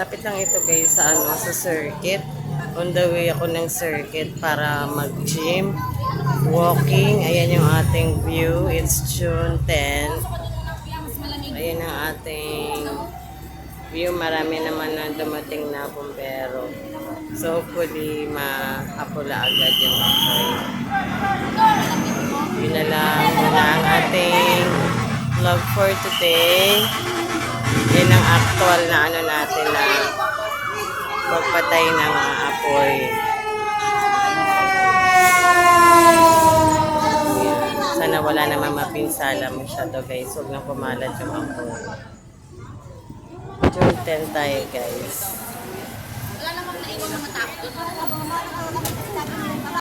Lapit lang ito guys sa sa circuit. On the way ako ng circuit para mag-gym, walking. Ayan yung ating view. It's June 10. Ayan ang ating view. Marami naman na dumating na bumbero. So hopefully mahapula agad yung apoy. Yun na lang muna ang ating vlog for today. Yan ang actual na natin na magpatay ng apoy. Sana wala naman mapinsala masyado guys. Huwag nang pumalat yung apoy. June 10 tayo guys. Wala namang naiwan mga tao.